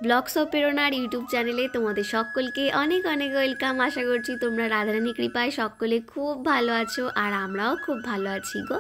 Blogs of প্রেরণার YouTube চ্যানেলে তোমাদের সকলকে অনেক অনেক ওয়েলকাম। আশা করছি তোমরা রাধারানী কৃপায় সকলে খুব ভালো আছো আর আমরাও খুব ভালো আছি গো।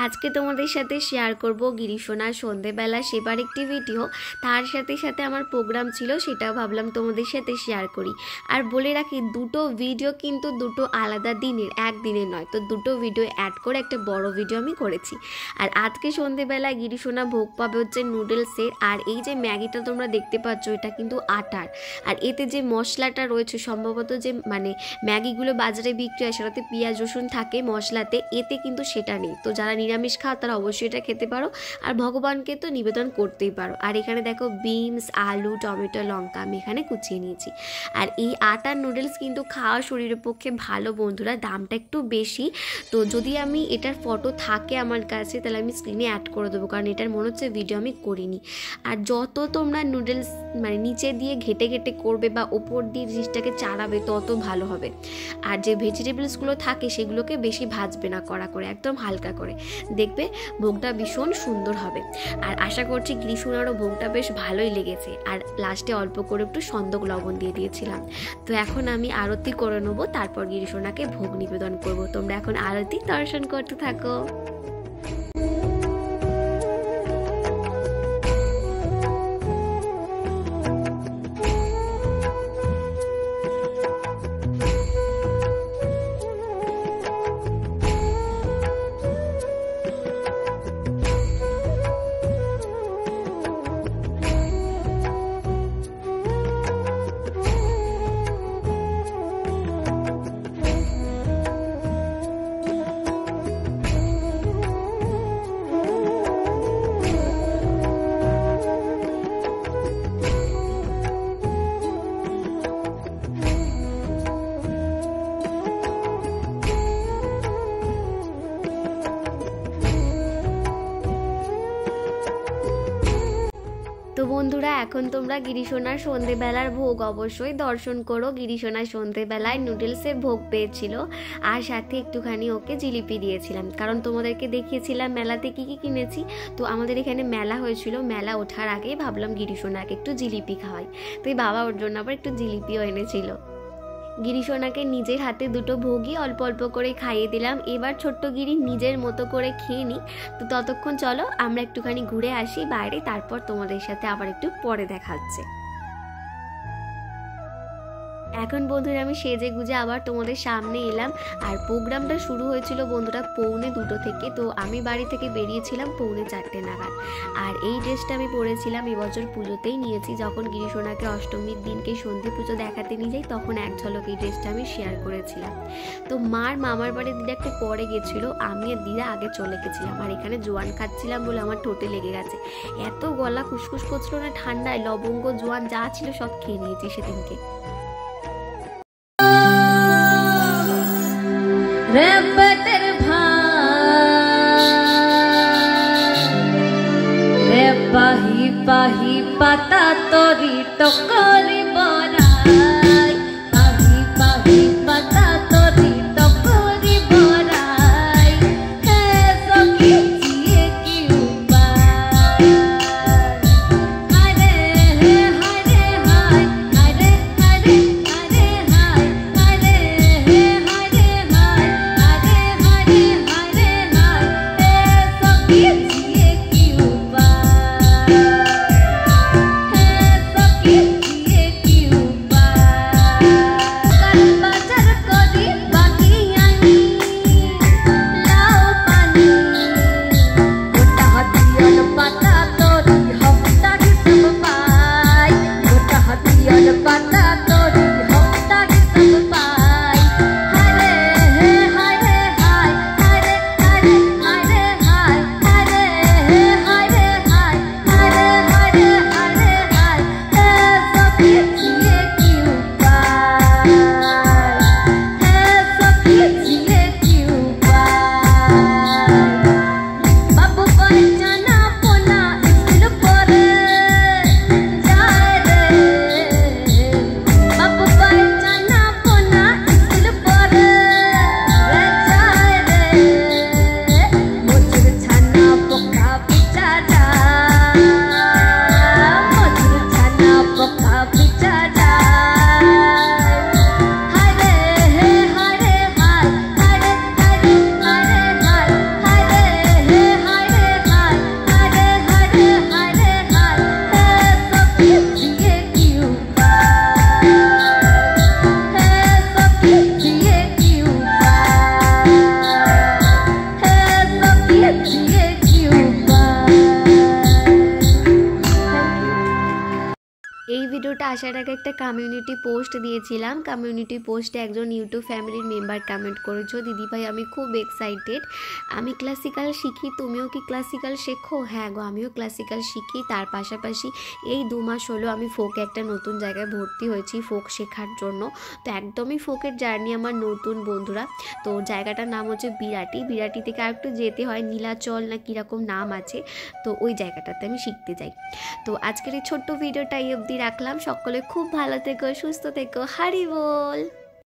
আজকে তোমাদের সাথে শেয়ার করব গিরিশোনার সন্ধেবেলা সেবার একটি ভিডিও। তার সাথে সাথে আমার প্রোগ্রাম ছিল, সেটাও ভাবলাম তোমাদের সাথে শেয়ার করি। আর বলে রাখি, দুটো ভিডিও কিন্তু দুটো আলাদা দিনের, একদিনের নয়। তো দুটো ভিডিও অ্যাড করে একটা বড় ভিডিও আমি করেছি। আর আজকে সন্ধেবেলায় গিরিশোনা ভোগ পাবে হচ্ছে নুডলসের। আর এই যে ম্যাগিটা তোমরা দেখতে পাচ্ছ, এটা কিন্তু আটার। আর এতে যে মশলাটা রয়েছে, সম্ভবত যে ম্যাগিগুলো বাজারে বিক্রি হয় সেটাতে পেঁয়াজ রসুন থাকে মশলাতে, এতে কিন্তু সেটা নেই। তো যারা নিরামিষ খাও তারা অবশ্যই এটা খেতে পারো, আর ভগবানকে তো নিবেদন করতেই পারো। আর এখানে দেখো বিনস, আলু, টমেটো, লঙ্কা আমি এখানে কুচিয়ে নিয়েছি। আর এই আটার নুডলস কিন্তু খাওয়া শরীরের পক্ষে ভালো বন্ধুরা, দামটা একটু বেশি। তো যদি আমি এটার ফটো থাকে আমার কাছে তাহলে আমি স্ক্রিনে অ্যাড করে দেবো, কারণ এটার মনে হচ্ছে ভিডিও আমি করিনি। আর যত তোমরা নুডলস নিচে দিয়ে ঘেটে ঘেটে করবে বা ওপর দিয়ে জিনিসটাকে চাড়াবে তত ভালো হবে। আর যে ভেজিটেবলসগুলো থাকে সেগুলোকে বেশি ভাজবে না, কড়া করে একদম হালকা করে, দেখবে ভোগটা ভীষণ সুন্দর হবে। আর আশা করছি গিরিশোনারও ভোগটা বেশ ভালোই লেগেছে। আর লাস্টে অল্প করে একটু সন্দক লবণ দিয়ে দিয়েছিলাম। তো এখন আমি আরতি করে নেবো, তারপর গিরিশোনাকে ভোগ নিবেদন করব। তোমরা এখন আরতি দর্শন করতে থাকো। তো বন্ধুরা, এখন তোমরা গিরিশোনার সন্ধেবেলার ভোগ অবশ্যই দর্শন করো। গিরিশোনার সন্ধেবেলায় নুডলসের ভোগ পেয়েছিল, আর সাথে একটুখানি ওকে জিলিপি দিয়েছিলাম, কারণ তোমাদেরকে দেখিয়েছিলাম মেলাতে কি কি কিনেছি। তো আমাদের এখানে মেলা হয়েছিল, মেলা ওঠার আগে ভাবলাম গিরিশোনাকে একটু জিলিপি খাওয়াই। তো এই বাবা ওর জন্য আবার একটু জিলিপিও এনেছিল। গিরিশোনাকে নিজের হাতে দুটো ভোগই অল্প অল্প করে খাইয়ে দিলাম। এবার ছোট্ট গিরি নিজের মতো করে খেয়ে নিই। তো ততক্ষণ চলো আমরা একটুখানি ঘুরে আসি বাইরে, তারপর তোমাদের সাথে আবার একটু পরে দেখা হচ্ছে। এখন বন্ধুরা আমি সেজে গুজে আবার তোমাদের সামনে এলাম। আর প্রোগ্রামটা শুরু হয়েছিল বন্ধুরা 2:45 থেকে। তো আমি বাড়ি থেকে বেরিয়েছিলাম 4:45 নাগাদ। আর এই ড্রেসটা আমি পরেছিলাম এবছর পুজোতেই নিয়েছি, যখন গিরিশোনাকে অষ্টমীর দিনকে সন্ধে পুজো দেখাতে নিয়ে যাই, তখন এক ঝলক এই ড্রেসটা আমি শেয়ার করেছিলাম। তো মার মামার বাড়ি দিদা একটু পরে গেছিলো, আমি আর দিদা আগে চলে গেছিলাম। আর এখানে জোয়ান খাচ্ছিলাম বলে আমার ঠোঁটে লেগে গেছে, এত গলা খুসখুস করছিল না ঠান্ডায়। লবঙ্গ জোয়ান যা ছিল সব খেয়ে নিয়েছি সেদিনকে। রেবতের ভাই রে পাহি পাহি পাতা তরি টকরি বড়াই, পাহি পাহি পাতা তরি টকরি বড়াই, হে সখী জিয়ে কি উপায়, হরে হে হরে হায়, হরে হরে হরে হায়, হরে হে হরে হায়, হরে হরে হরে হায়, হে সখী জিয়ে কি উপায়, হে সখী জিয়ে কি উপায়। এই ভিডিওটা আসার আগে একটা কমিউনিটি পোস্ট দিয়েছিলাম। কমিউনিটি পোস্টে একজন ইউটিউব ফ্যামিলির মেম্বার কমেন্ট করেছো, দিদিভাই আমি খুব এক্সাইটেড, আমি ক্লাসিক্যাল শিখি, তুমিও কি ক্লাসিক্যাল শেখো? হ্যাঁ গো, আমিও ক্লাসিক্যাল শিখি। তার পাশাপাশি এই 2 মাস হলো আমি ফোকে একটা নতুন জায়গায় ভর্তি হয়েছি ফোক শেখার জন্য। তো একদমই ফোকের জার্নি আমার নতুন বন্ধুরা। তো জায়গাটার নাম হচ্ছে বিরাটি। বিরাটি থেকে আর একটু যেতে হয়, নীলাচল না কীরকম নাম আছে, তো ওই জায়গাটাতে আমি শিখতে যাই। তো আজকের এই ছোট্ট ভিডিওটা এই অবধি রাখলাম। সকলে খুব ভালো থেকো, সুস্থ থেকো, হরি বল।